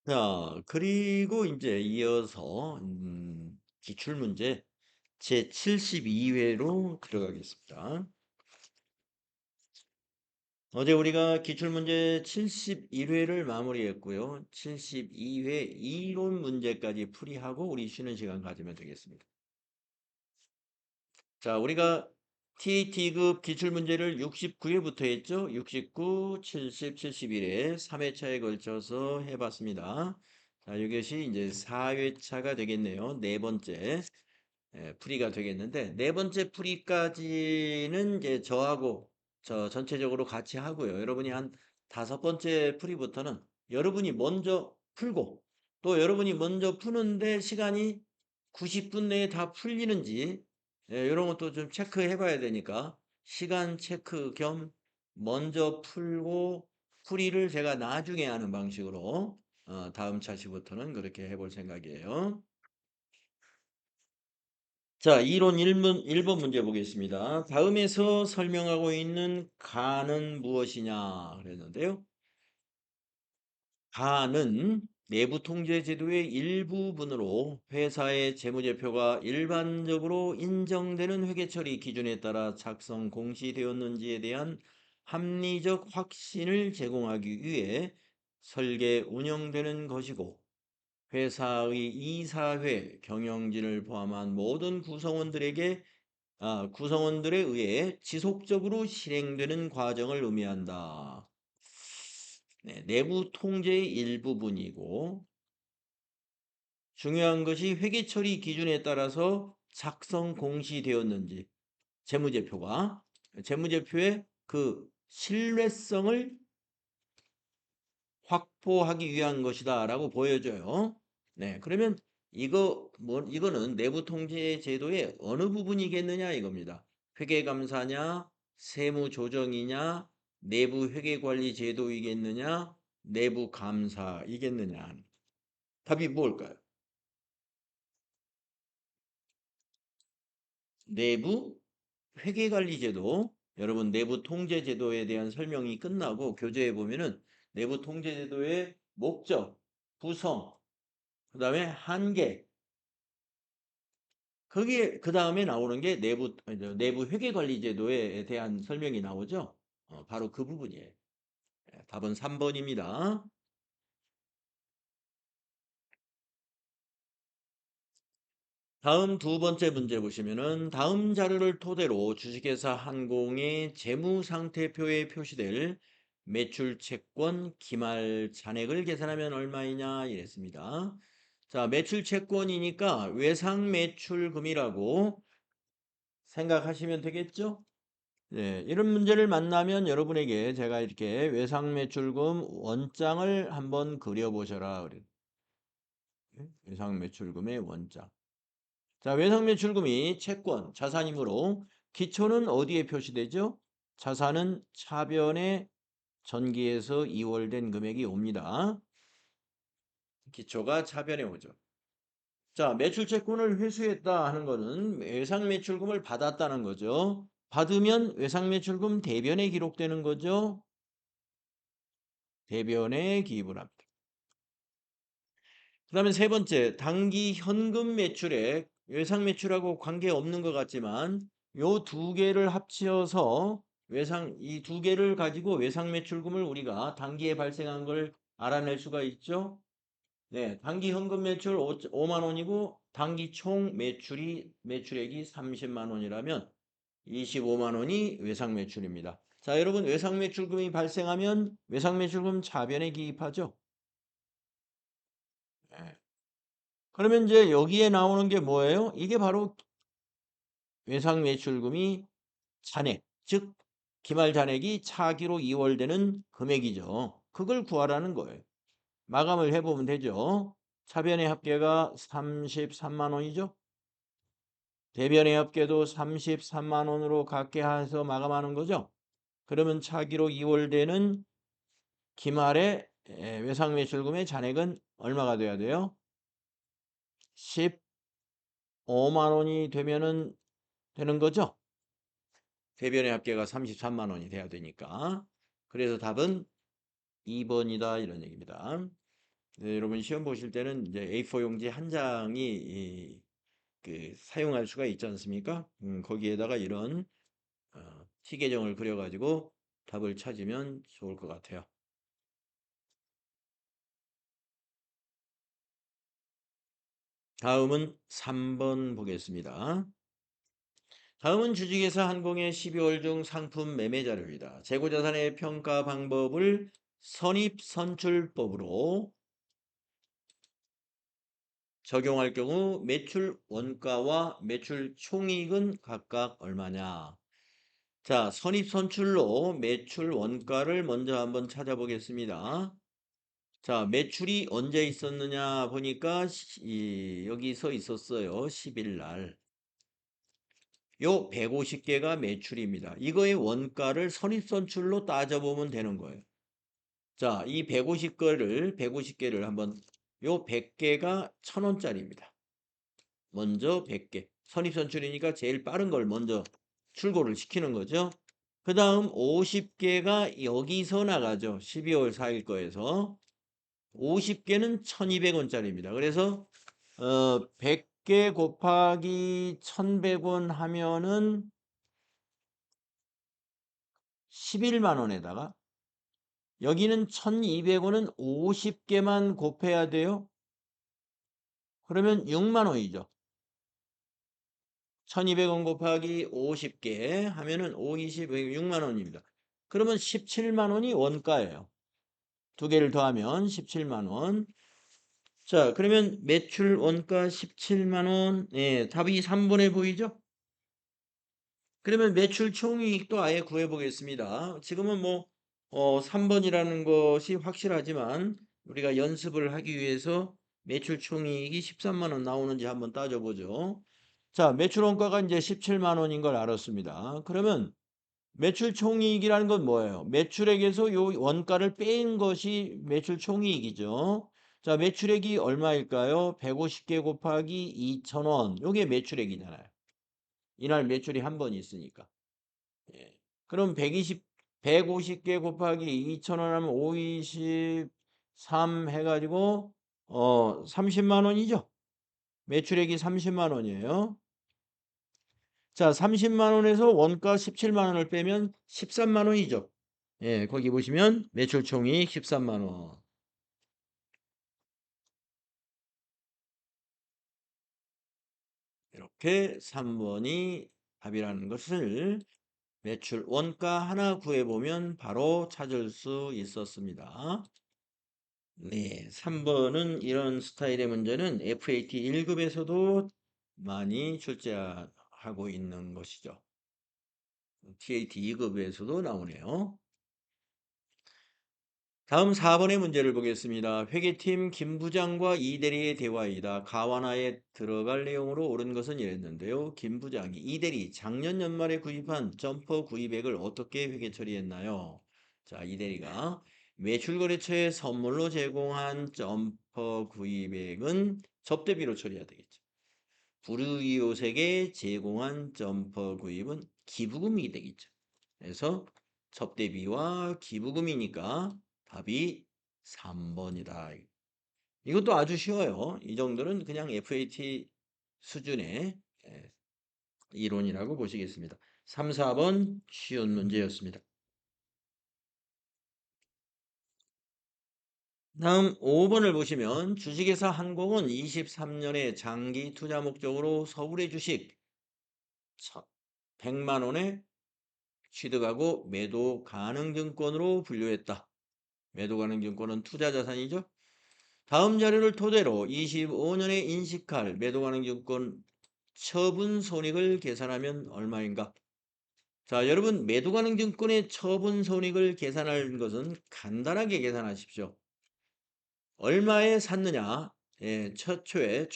자, 그리고 이제 이어서 기출문제 제 72회로 들어가겠습니다. 어제 우리가 기출문제 71회를 마무리했고요. 72회 이론 문제까지 풀이하고 우리 쉬는 시간 가지면 되겠습니다. 자, 우리가 TAT급 기출문제를 69회부터 했죠. 69, 70, 71회 3회차에 걸쳐서 해봤습니다. 자, 이것이 이제 4회차가 되겠네요. 네 번째 풀이가 되겠는데, 네 번째 풀이까지는 이제 저하고 저 전체적으로 같이 하고요. 여러분이 한 다섯 번째 풀이부터는 여러분이 먼저 풀고, 또 여러분이 먼저 푸는데 시간이 90분 내에 다 풀리는지 이런 것도 좀 체크해 봐야 되니까 시간 체크 겸 먼저 풀고 풀이를 제가 나중에 하는 방식으로 다음 차시부터는 그렇게 해볼 생각이에요. 자, 이론 1번 문제 보겠습니다. 다음에서 설명하고 있는 가는 무엇이냐 그랬는데요. 가는 내부 통제 제도의 일부분으로 회사의 재무제표가 일반적으로 인정되는 회계처리 기준에 따라 작성 공시되었는지에 대한 합리적 확신을 제공하기 위해 설계 운영되는 것이고, 회사의 이사회 경영진을 포함한 모든 구성원들에 의해 지속적으로 실행되는 과정을 의미한다. 네, 내부 통제의 일부분이고, 중요한 것이 회계처리 기준에 따라서 작성 공시되었는지, 재무제표의 그 신뢰성을 확보하기 위한 것이다라고 보여져요. 네, 그러면 이거는 내부 통제 제도의 어느 부분이겠느냐 이겁니다. 회계감사냐, 세무조정이냐, 내부 회계관리 제도이겠느냐, 내부 감사이겠느냐. 답이 뭘까요? 내부 회계관리 제도. 여러분 내부 통제 제도에 대한 설명이 끝나고 교재에 보면은 내부 통제 제도의 목적, 구성, 그다음에 한계, 거기에 그 다음에 나오는 게 내부 회계관리 제도에 대한 설명이 나오죠. 바로 그 부분이에요. 답은 3번입니다. 다음 두 번째 문제 보시면은 다음 자료를 토대로 주식회사 한공의 재무상태표에 표시될 매출 채권 기말 잔액을 계산하면 얼마이냐 이랬습니다. 자, 매출 채권이니까 외상 매출금이라고 생각하시면 되겠죠? 네, 이런 문제를 만나면 여러분에게 제가 이렇게 외상매출금 원장을 한번 그려보셔라. 그래요. 외상매출금의 원장. 자, 외상매출금이 채권, 자산이므로 기초는 어디에 표시되죠? 자산은 차변에 전기에서 이월된 금액이 옵니다. 기초가 차변에 오죠. 자, 매출채권을 회수했다 하는 거는 외상매출금을 받았다는 거죠. 받으면 외상매출금 대변에 기록되는 거죠. 대변에 기입을 합니다. 그 다음에 세 번째, 단기 현금 매출액, 외상 매출하고 관계없는 것 같지만 요 두 개를 합치어서 이 두 개를 가지고 외상 매출금을 우리가 단기에 발생한 걸 알아낼 수가 있죠. 네, 단기 현금 매출 5만 원이고 단기 총 매출액이 30만 원이라면 25만 원이 외상 매출입니다. 자, 여러분 외상 매출금이 발생하면 외상 매출금 차변에 기입하죠. 네. 그러면 이제 여기에 나오는 게 뭐예요? 이게 바로 외상 매출금이 잔액, 즉 기말 잔액이 차기로 이월되는 금액이죠. 그걸 구하라는 거예요. 마감을 해보면 되죠. 차변의 합계가 33만 원이죠. 대변의 합계도 33만 원으로 같게 해서 마감하는 거죠. 그러면 차기로 이월되는 기말의 외상 매출금의 잔액은 얼마가 돼야 돼요? 15만 원이 되는 거죠. 대변의 합계가 33만 원이 돼야 되니까. 그래서 답은 2번이다 이런 얘기입니다. 네, 여러분 시험 보실 때는 이제 A4 용지 한 장이 사용할 수가 있지 않습니까? 거기에다가 이런 T 계정을 그려가지고 답을 찾으면 좋을 것 같아요. 다음은 3번 보겠습니다. 다음은 주식회사 한공의 12월 중 상품 매매 자료이다. 재고자산의 평가 방법을 선입선출법으로 적용할 경우 매출 원가와 매출 총이익은 각각 얼마냐? 자, 선입선출로 매출 원가를 먼저 한번 찾아보겠습니다. 자, 매출이 언제 있었느냐 보니까 여기서 있었어요. 10일 날. 요 150개가 매출입니다. 이거의 원가를 선입선출로 따져보면 되는 거예요. 자, 이 150개를 한번 요 100개가 1,000원짜리입니다. 먼저 100개. 선입선출이니까 제일 빠른 걸 먼저 출고를 시키는 거죠. 그 다음 50개가 여기서 나가죠. 12월 4일 거에서. 50개는 1,200원짜리입니다. 그래서 100개 곱하기 1,100원 하면은 11만 원에다가 여기는 1,200원은 50개만 곱해야 돼요. 그러면 6만 원이죠. 1,200원 곱하기 50개 하면은 5, 20, 6만 원입니다. 그러면 17만 원이 원가예요. 두 개를 더하면 17만 원. 자, 그러면 매출 원가 17만 원. 예, 답이 3번에 보이죠? 그러면 매출 총이익도 아예 구해 보겠습니다. 지금은 뭐 3번이라는 것이 확실하지만 우리가 연습을 하기 위해서 매출 총이익이 13만 원 나오는지 한번 따져 보죠. 자, 매출 원가가 이제 17만 원인 걸 알았습니다. 그러면 매출 총이익이라는 건 뭐예요? 매출액에서 요 원가를 뺀 것이 매출 총이익이죠. 자, 매출액이 얼마일까요? 150개 곱하기 2,000원. 요게 매출액이잖아요. 이날 매출이 한 번 있으니까. 예. 그럼 150개 곱하기 2,000원 하면 5, 23 해가지고 30만 원이죠. 매출액이 30만 원이에요. 자, 30만 원에서 원가 17만 원을 빼면 13만 원이죠. 예, 거기 보시면 매출 총이익 13만 원. 이렇게 3번이 답이라는 것을 매출 원가 하나 구해보면 바로 찾을 수 있었습니다. 네, 3번은 이런 스타일의 문제는 FAT 1급에서도 많이 출제하고 있는 것이죠. TAT 2급에서도 나오네요. 다음 4번의 문제를 보겠습니다. 회계팀 김 부장과 이 대리의 대화이다. 가완화에 들어갈 내용으로 옳은 것은 이랬는데요. 김 부장이 이 대리 작년 연말에 구입한 점퍼 구입액을 어떻게 회계 처리했나요? 자, 이 대리가 매출거래처에 선물로 제공한 점퍼 구입액은 접대비로 처리해야 되겠죠. 불우이웃에게 제공한 점퍼 구입은 기부금이 되겠죠. 그래서 접대비와 기부금이니까 답이 3번이다. 이것도 아주 쉬워요. 이 정도는 그냥 FAT 수준의 이론이라고 보시겠습니다. 3, 4번 쉬운 문제였습니다. 다음 5번을 보시면 주식회사 한공은 23년에 장기 투자 목적으로 서울의 주식 100만 원에 취득하고 매도 가능 증권으로 분류했다. 매도 가능 증권은 투자 자산이죠. 다음 자료를 토대로 25년에 인식할 매도 가능 증권 처분 손익을 계산하면 얼마인가? 자, 여러분 매도 가능 증권의 처분 손익을 계산하는 것은 간단하게 계산하십시오. 얼마에 샀느냐? 예, 최초에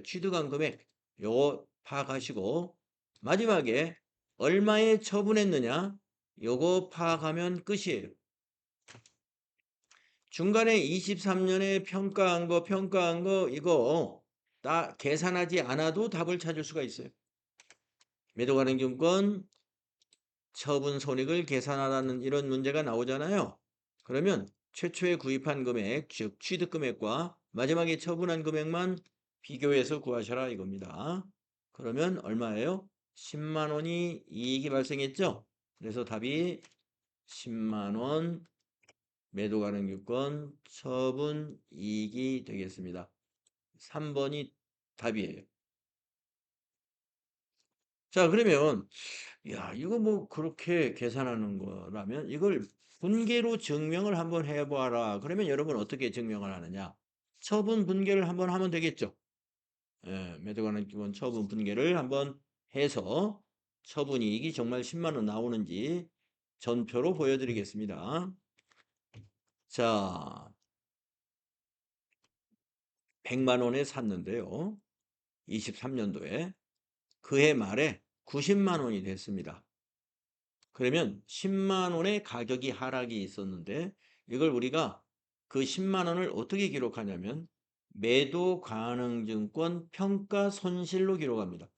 취득한 금액 요거 파악하시고 마지막에 얼마에 처분했느냐? 요거 파악하면 끝이에요. 중간에 23년에 평가한 거 이거 다 계산하지 않아도 답을 찾을 수가 있어요. 매도 가능 증권 처분 손익을 계산하라는 이런 문제가 나오잖아요. 그러면 최초에 구입한 금액, 즉 취득 금액과 마지막에 처분한 금액만 비교해서 구하셔라 이겁니다. 그러면 얼마예요? 10만 원이 이익이 발생했죠? 그래서 답이 10만 원 매도 가능유권 처분 이익이 되겠습니다. 3번이 답이에요. 자, 그러면 야, 이거 뭐 그렇게 계산하는 거라면 이걸 분계로 증명을 한번 해봐라. 그러면 여러분 어떻게 증명을 하느냐? 처분 분계를 한번 하면 되겠죠. 예, 매도가는 기본 처분 분계를 한번 해서 처분이익이 정말 10만 원 나오는지 전표로 보여드리겠습니다. 자, 100만 원에 샀는데요. 23년도에 그해 말에 90만 원이 됐습니다. 그러면 10만 원의 가격이 하락이 있었는데 이걸 우리가 그 10만 원을 어떻게 기록하냐면 매도 가능증권 평가 손실로 기록합니다.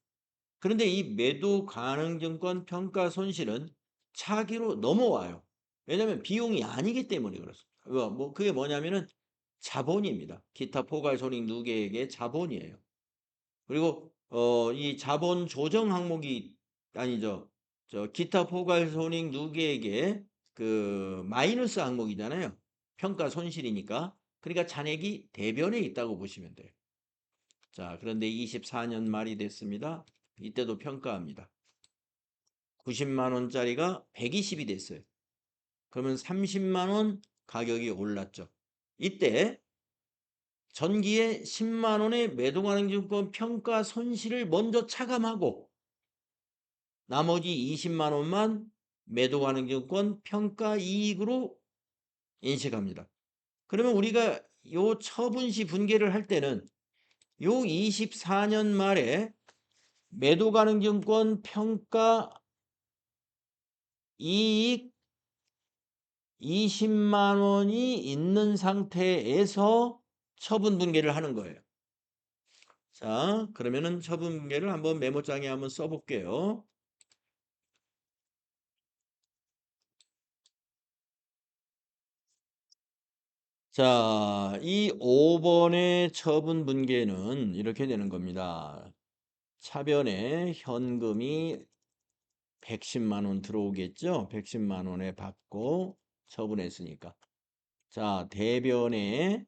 그런데 이 매도 가능증권 평가 손실은 차기로 넘어와요. 왜냐하면 비용이 아니기 때문에 그렇습니다. 그게 뭐냐면은 자본입니다. 기타 포괄 손익 누계액의 자본이에요. 그리고 이 자본 조정 항목이 아니죠. 저 기타 포괄 손익 누계액의 그 마이너스 항목이잖아요. 평가 손실이니까. 그러니까 잔액이 대변에 있다고 보시면 돼요. 자, 그런데 24년 말이 됐습니다. 이때도 평가합니다. 90만 원짜리가 120이 됐어요. 그러면 30만 원 가격이 올랐죠. 이때 전기에 10만 원의 매도가능증권 평가 손실을 먼저 차감하고 나머지 20만 원만 매도가능증권 평가 이익으로 인식합니다. 그러면 우리가 요 처분시 분계를 할 때는 요 24년 말에 매도가능증권 평가 이익 20만 원이 있는 상태에서 처분 분계를 하는 거예요. 자, 그러면은 처분 분계를 한번 메모장에 한번 써볼게요. 자, 이 5번의 처분 분계는 이렇게 되는 겁니다. 차변에 현금이 110만 원 들어오겠죠? 110만 원에 받고 처분했으니까. 자, 대변에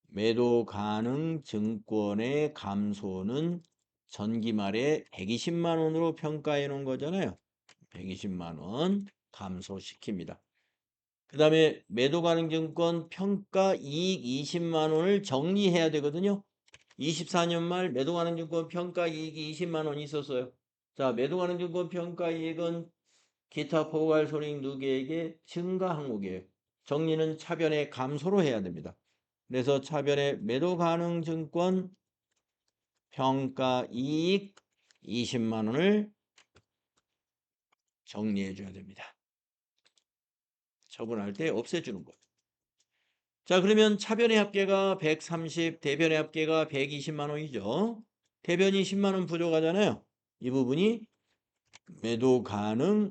매도 가능 증권의 감소는 전기 말에 120만 원으로 평가해 놓은 거잖아요. 120만 원 감소시킵니다. 그 다음에 매도 가능 증권 평가 이익 20만 원을 정리해야 되거든요. 24년 말 매도 가능 증권 평가 이익이 20만 원 있었어요. 자, 매도 가능 증권 평가 이익은 기타 포괄 손익 누계액의 증가 항목이에요. 정리는 차변의 감소로 해야 됩니다. 그래서 차변에 매도 가능 증권 평가 이익 20만 원을 정리해 줘야 됩니다. 처분할 때 없애주는 거예요. 자, 그러면 차변의 합계가 130, 대변의 합계가 120만 원이죠. 대변이 10만 원 부족하잖아요. 이 부분이 매도 가능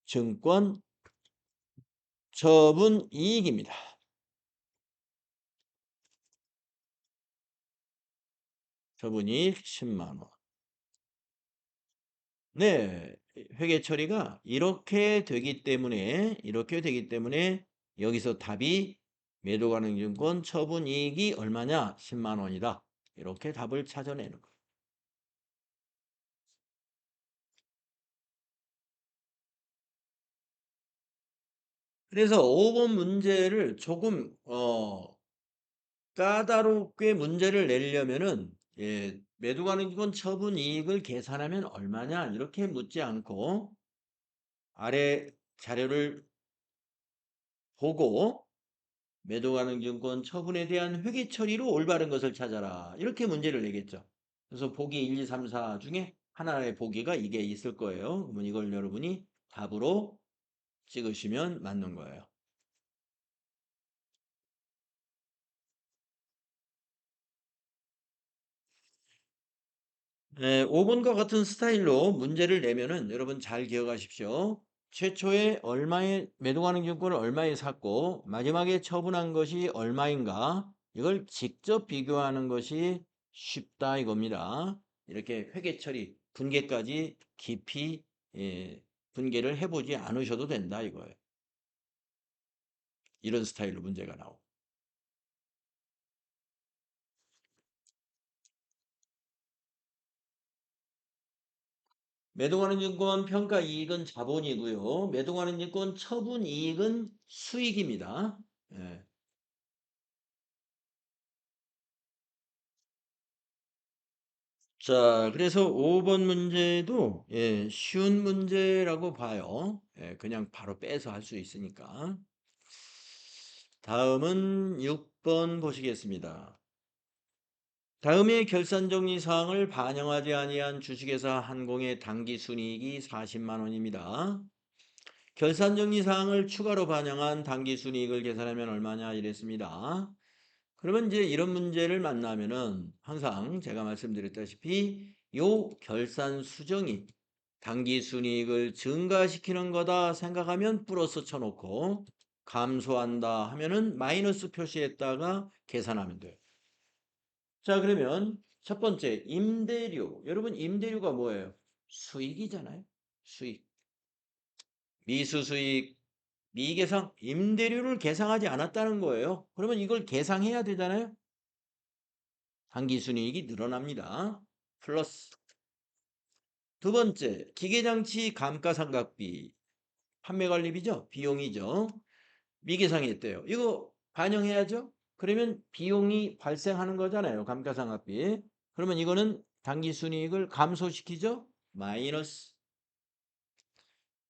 증권 처분 이익입니다. 처분 이익 10만 원. 네, 회계 처리가 이렇게 되기 때문에 여기서 답이 매도 가능 증권 처분 이익이 얼마냐? 10만 원이다. 이렇게 답을 찾아내는 거예요. 그래서 5번 문제를 조금 까다롭게 문제를 내려면은 매도 가능 증권 처분 이익을 계산하면 얼마냐? 이렇게 묻지 않고 아래 자료를 보고 매도 가능 증권 처분에 대한 회계 처리로 올바른 것을 찾아라. 이렇게 문제를 내겠죠. 그래서 보기 1, 2, 3, 4 중에 하나의 보기가 이게 있을 거예요. 그러면 이걸 여러분이 답으로 찍으시면 맞는 거예요. 네, 5번과 같은 스타일로 문제를 내면은 여러분 잘 기억하십시오. 최초에 얼마에 매도가능 증권을 얼마에 샀고 마지막에 처분한 것이 얼마인가 이걸 직접 비교하는 것이 쉽다 이겁니다. 이렇게 회계 처리, 분계까지 깊이 분계를 해보지 않으셔도 된다 이거예요. 이런 스타일로 문제가 나오고. 매도가능 증권 평가 이익은 자본이고요. 매도가능 증권 처분 이익은 수익입니다. 예. 자, 그래서 5번 문제도 쉬운 문제라고 봐요. 그냥 바로 빼서 할 수 있으니까. 다음은 6번 보시겠습니다. 다음의 결산정리 사항을 반영하지 아니한 주식회사 한공의 당기순이익이 40만 원입니다. 결산정리 사항을 추가로 반영한 당기순이익을 계산하면 얼마냐 이랬습니다. 그러면 이제 이런 문제를 만나면은 항상 제가 말씀드렸다시피 요 결산 수정이 당기순이익을 증가시키는 거다 생각하면 플러스 쳐놓고 감소한다 하면은 마이너스 표시했다가 계산하면 돼요. 자, 그러면 첫 번째 임대료. 여러분 임대료가 뭐예요? 수익이잖아요. 수익. 미수수익, 미계상, 임대료를 계상하지 않았다는 거예요. 그러면 이걸 계상해야 되잖아요. 당기순이익이 늘어납니다. 플러스. 두 번째, 기계장치 감가상각비. 판매관리비죠? 비용이죠. 미계상했대요. 이거 반영해야죠? 그러면 비용이 발생하는 거잖아요. 감가상각비. 그러면 이거는 당기순이익을 감소시키죠? 마이너스.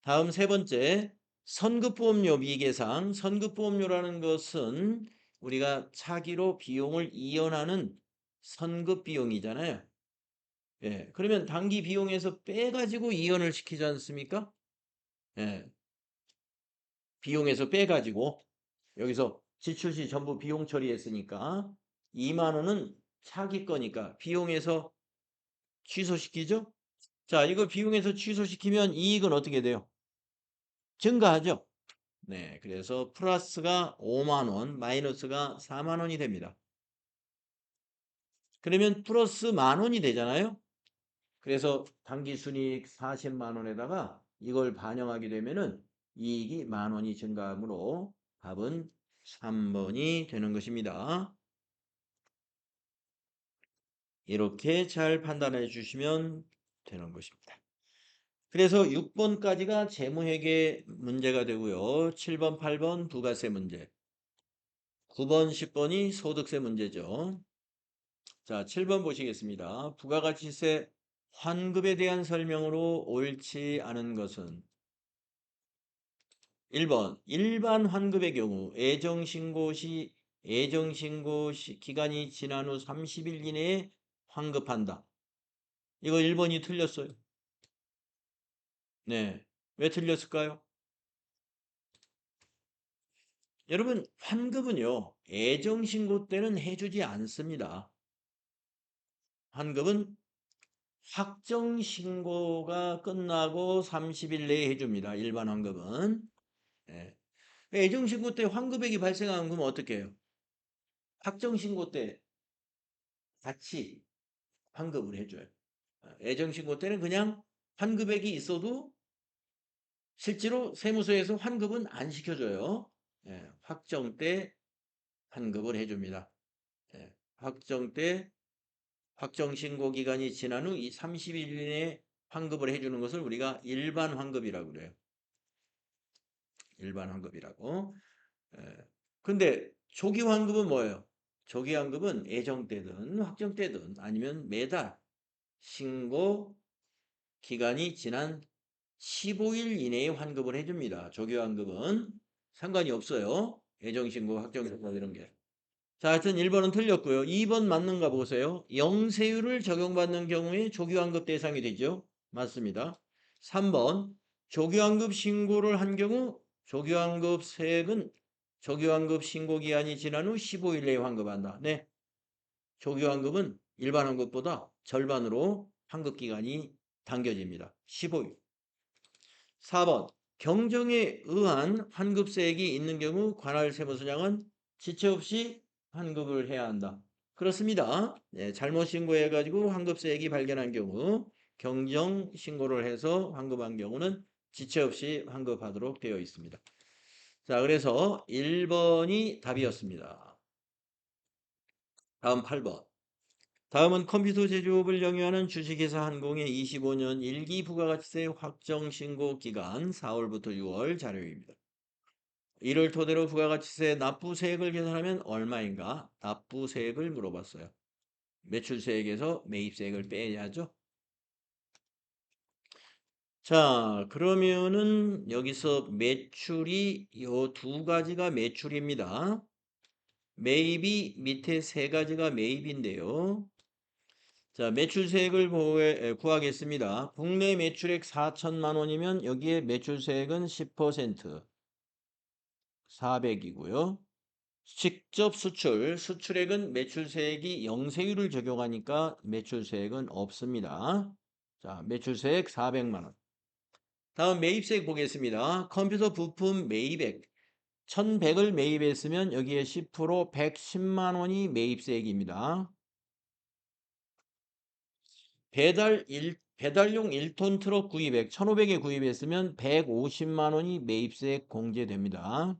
다음 세 번째, 선급보험료 미계상. 선급보험료라는 것은 우리가 차기로 비용을 이연하는 선급비용이잖아요. 예, 그러면 단기 비용에서 빼가지고 이연을 시키지 않습니까? 예, 비용에서 빼가지고 여기서 지출 시 전부 비용 처리했으니까 2만 원은 차기 거니까 비용에서 취소시키죠? 자, 이거 비용에서 취소시키면 이익은 어떻게 돼요? 증가하죠? 네, 그래서 플러스가 5만 원, 마이너스가 4만 원이 됩니다. 그러면 플러스 만 원이 되잖아요? 그래서 당기순이익 40만 원에다가 이걸 반영하게 되면은 이익이 만 원이 증가하므로 답은 3번이 되는 것입니다. 이렇게 잘 판단해 주시면 되는 것입니다. 그래서 6번까지가 재무회계 문제가 되고요. 7번, 8번 부가세 문제, 9번, 10번이 소득세 문제죠. 자, 7번 보시겠습니다. 부가가치세 환급에 대한 설명으로 옳지 않은 것은 1번 일반 환급의 경우 애정신고 시 기간이 지난 후 30일 이내에 환급한다. 이거 1번이 틀렸어요. 네. 왜 틀렸을까요? 여러분, 환급은요, 애정신고 때는 해주지 않습니다. 환급은 확정신고가 끝나고 30일 내에 해줍니다. 일반 환급은. 예. 애정신고 때 환급액이 발생하면 그러면 어떻게 해요? 확정신고 때 같이 환급을 해줘요. 애정신고 때는 그냥 환급액이 있어도 실제로 세무서에서 환급은 안 시켜줘요. 확정 때 환급을 해줍니다. 확정 때 확정 신고 기간이 지난 후 이 30일 이내에 환급을 해주는 것을 우리가 일반 환급이라고 그래요. 일반 환급이라고. 근데 조기 환급은 뭐예요? 조기 환급은 애정 때든 확정 때든 아니면 매달 신고 기간이 지난 15일 이내에 환급을 해줍니다. 조기 환급은 상관이 없어요. 애정 신고, 확정 신고 이런 게. 자, 하여튼 1번은 틀렸고요. 2번 맞는가 보세요. 영세율을 적용받는 경우에 조기환급 대상이 되죠. 맞습니다. 3번 조기환급 신고를 한 경우 조기환급 세액은 조기환급 신고기한이 지난 후 15일 내에 환급한다. 네, 조기환급은 일반 환급보다 절반으로 환급기간이 당겨집니다. 15일. 4번 경정에 의한 환급세액이 있는 경우 관할 세무서장은 지체 없이 환급을 해야 한다. 그렇습니다. 네, 잘못 신고해가지고 환급세액이 발견한 경우 경정 신고를 해서 환급한 경우는 지체 없이 환급하도록 되어 있습니다. 자, 그래서 1번이 답이었습니다. 다음 8번. 다음은 컴퓨터 제조업을 영위하는 주식회사 한공의 25년 1기 부가가치세 확정 신고 기간 4월부터 6월 자료입니다. 이를 토대로 부가가치세 납부세액을 계산하면 얼마인가? 납부세액을 물어봤어요. 매출세액에서 매입세액을 빼야죠. 자, 그러면은 여기서 매출이 요 두 가지가 매출입니다. 매입이 밑에 세 가지가 매입인데요. 자, 매출세액을 구하겠습니다. 국내 매출액 4천만 원이면 여기에 매출세액은 10% 400이고요. 직접 수출액은 매출세액이 영세율을 적용하니까 매출세액은 없습니다. 자, 매출세액 400만 원. 다음 매입세액 보겠습니다. 컴퓨터 부품 매입액 1100을 매입했으면 여기에 10% 110만 원이 매입세액입니다. 배달용 1톤 트럭 구입액 1,500에 구입했으면 150만 원이 매입세액 공제됩니다.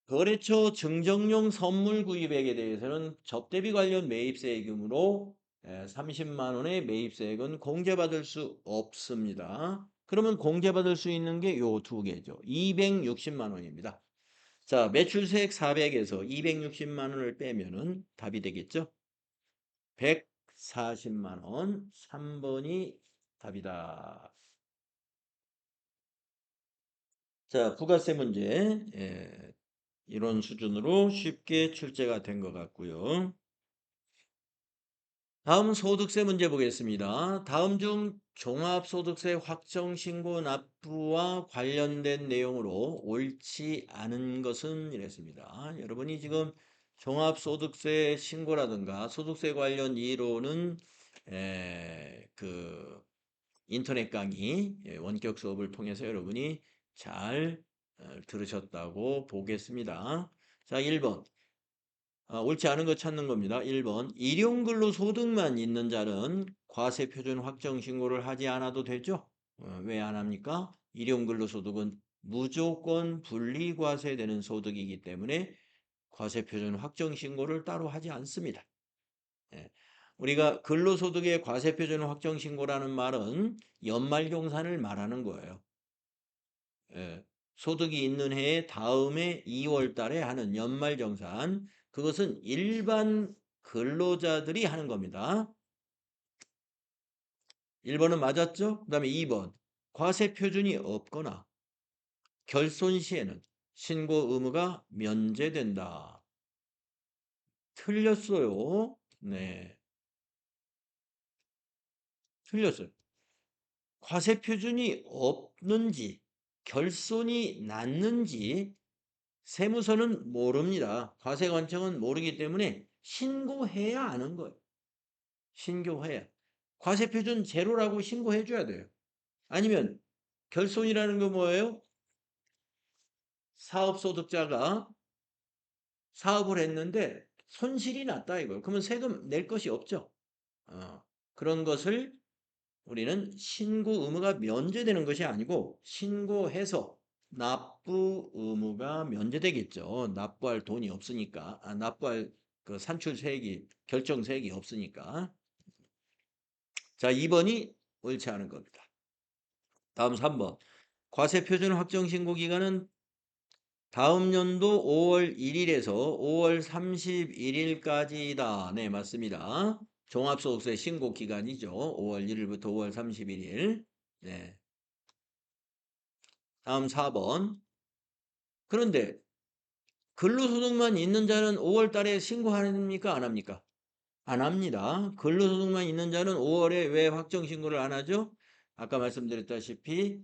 거래처 증정용 선물 구입액에 대해서는 접대비 관련 매입세액이므로 30만 원의 매입세액은 공제받을 수 없습니다. 그러면 공제받을 수 있는 게 요 두 개죠. 260만 원입니다. 자, 매출세액 400에서 260만 원을 빼면은 답이 되겠죠? 140만 원. 3번이 답이다. 자, 부가세 문제. 이런 수준으로 쉽게 출제가 된 것 같고요. 다음 소득세 문제 보겠습니다. 다음 중 종합소득세 확정신고 납부와 관련된 내용으로 옳지 않은 것은 이랬습니다. 여러분이 지금 종합소득세 신고라든가 소득세 관련 이론은 그 인터넷 강의 원격 수업을 통해서 여러분이 잘 들으셨다고 보겠습니다. 자, 1번. 옳지 않은 거 찾는 겁니다. 1번. 일용근로소득만 있는 자는 과세표준 확정 신고를 하지 않아도 되죠? 왜 안 합니까? 일용근로소득은 무조건 분리과세되는 소득이기 때문에 과세표준 확정 신고를 따로 하지 않습니다. 예. 우리가 근로소득의 과세표준 확정 신고라는 말은 연말정산을 말하는 거예요. 예. 소득이 있는 해에 다음해 2월 달에 하는 연말정산, 그것은 일반 근로자들이 하는 겁니다. 1번은 맞았죠? 그 다음에 2번. 과세표준이 없거나 결손 시에는 신고 의무가 면제된다. 틀렸어요. 네. 틀렸어요. 과세표준이 없는지, 결손이 났는지 세무서는 모릅니다. 과세관청은 모르기 때문에 신고해야 아는 거예요. 신고해야. 과세표준 제로라고 신고해 줘야 돼요. 아니면 결손이라는 거 뭐예요? 사업소득자가 사업을 했는데 손실이 났다 이거예요. 그러면 세금 낼 것이 없죠. 그런 것을 우리는 신고 의무가 면제되는 것이 아니고 신고해서 납부 의무가 면제되겠죠. 납부할 돈이 없으니까. 납부할 그 산출세액이 결정세액이 없으니까. 자, 2번이 옳지 않은 겁니다. 다음 3번. 과세표준 확정신고 기간은 다음 연도 5월 1일에서 5월 31일까지다. 네, 맞습니다. 종합소득세 신고 기간이죠. 5월 1일부터 5월 31일. 네. 다음 4번. 그런데 근로소득만 있는 자는 5월 달에 신고합니까? 안 합니까? 안 합니다. 근로소득만 있는 자는 5월에 왜 확정신고를 안 하죠? 아까 말씀드렸다시피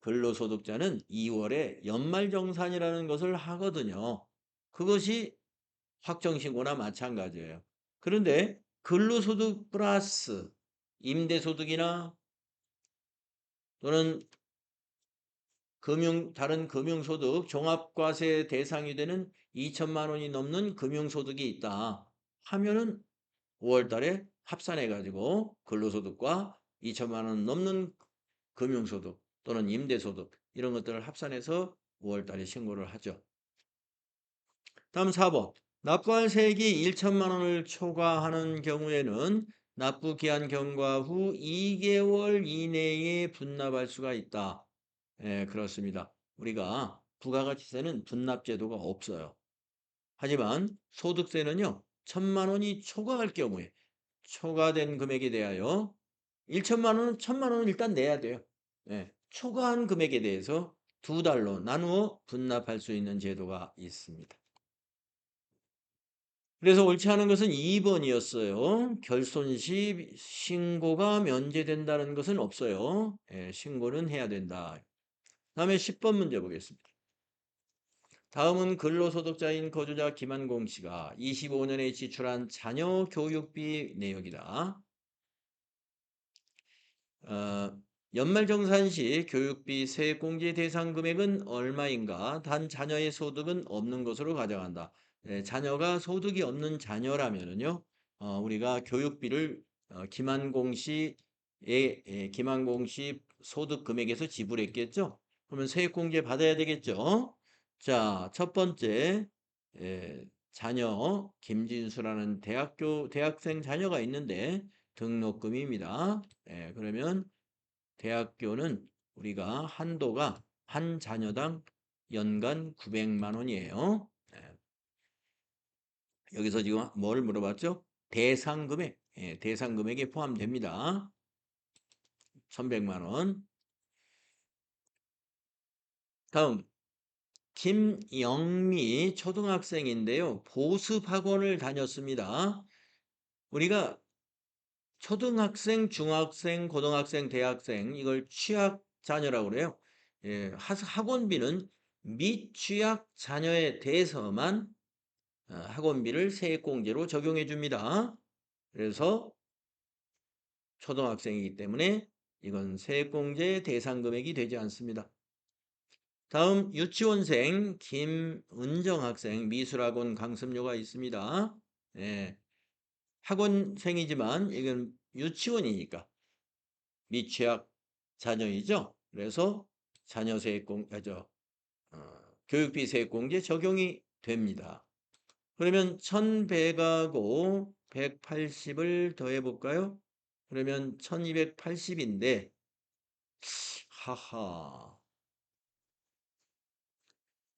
근로소득자는 2월에 연말정산이라는 것을 하거든요. 그것이 확정신고나 마찬가지예요. 그런데 근로소득 플러스 임대소득이나 또는 다른 금융소득, 종합과세 대상이 되는 2천만 원이 넘는 금융소득이 있다 하면은 5월 달에 합산해 가지고 근로소득과 2천만 원 넘는 금융소득 또는 임대소득 이런 것들을 합산해서 5월 달에 신고를 하죠. 다음 4번. 납부할 세액이 1천만 원을 초과하는 경우에는 납부 기한 경과 후 2개월 이내에 분납할 수가 있다. 예, 그렇습니다. 우리가 부가가치세는 분납 제도가 없어요. 하지만 소득세는요, 1천만 원이 초과할 경우에 초과된 금액에 대하여 1천만 원은 1천만 원은 일단 내야 돼요. 예, 초과한 금액에 대해서 두 달로 나누어 분납할 수 있는 제도가 있습니다. 그래서 옳지 않은 것은 2번이었어요. 결손 시 신고가 면제된다는 것은 없어요. 예, 신고는 해야 된다. 다음에 10번 문제 보겠습니다. 다음은 근로소득자인 거주자 김한공 씨가 25년에 지출한 자녀 교육비 내역이다. 연말정산 시 교육비 세액공제 대상 금액은 얼마인가? 단 자녀의 소득은 없는 것으로 가정한다. 자녀가 소득이 없는 자녀라면은요, 우리가 교육비를 김한공 씨 소득 금액에서 지불했겠죠? 그러면 세액공제 받아야 되겠죠? 자, 첫 번째, 자녀 김진수라는 대학생 자녀가 있는데 등록금입니다. 그러면 대학교는 우리가 한도가 한 자녀당 연간 900만 원이에요. 여기서 지금 뭘 물어봤죠? 대상 금액. 대상 금액에 포함됩니다. 1100만 원. 다음 김영미 초등학생인데요. 보습학원을 다녔습니다. 우리가 초등학생, 중학생, 고등학생, 대학생 이걸 취약 자녀라고 그래요. 학원비는 미취약 자녀에 대해서만 학원비를 세액공제로 적용해 줍니다. 그래서 초등학생이기 때문에 이건 세액공제 대상 금액이 되지 않습니다. 다음 유치원생 김은정 학생 미술학원 강습료가 있습니다. 학원생이지만 이건 유치원이니까 미취학 자녀이죠. 그래서 교육비 세액공제 적용이 됩니다. 그러면 1100하고 180을 더해볼까요? 그러면 1280인데 하하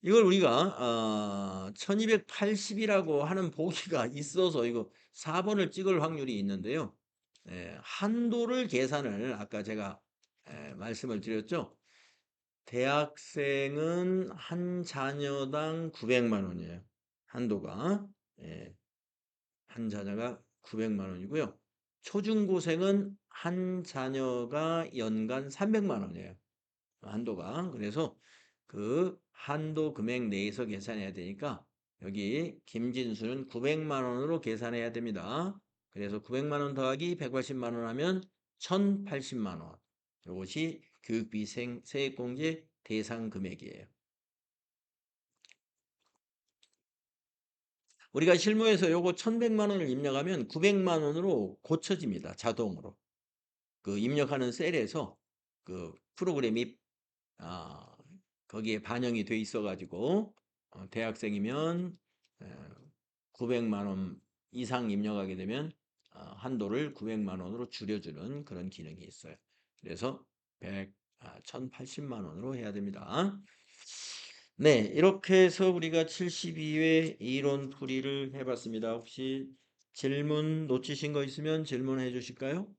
이걸 우리가 1280이라고 하는 보기가 있어서 이거 4번을 찍을 확률이 있는데요. 한도를 계산을 아까 제가 말씀을 드렸죠. 대학생은 한 자녀당 900만 원이에요. 한도가. 한 자녀가 900만 원이고요. 초중고생은 한 자녀가 연간 300만 원이에요. 한도가. 그래서 그 한도 금액 내에서 계산해야 되니까 여기 김진수는 900만 원으로 계산해야 됩니다. 그래서 900만 원 더하기 180만 원 하면 1080만 원. 이것이 교육비 세액공제 대상 금액이에요. 우리가 실무에서 요거 1100만 원을 입력하면 900만 원으로 고쳐집니다. 자동으로. 그 입력하는 셀에서 그 프로그램이 아, 거기에 반영이 돼 있어 가지고 대학생이면 900만 원 이상 입력하게 되면 한도를 900만 원으로 줄여주는 그런 기능이 있어요. 그래서 1080만 원으로 해야 됩니다. 네, 이렇게 해서 우리가 72회 이론 풀이를 해봤습니다. 혹시 질문 놓치신 거 있으면 질문해 주실까요?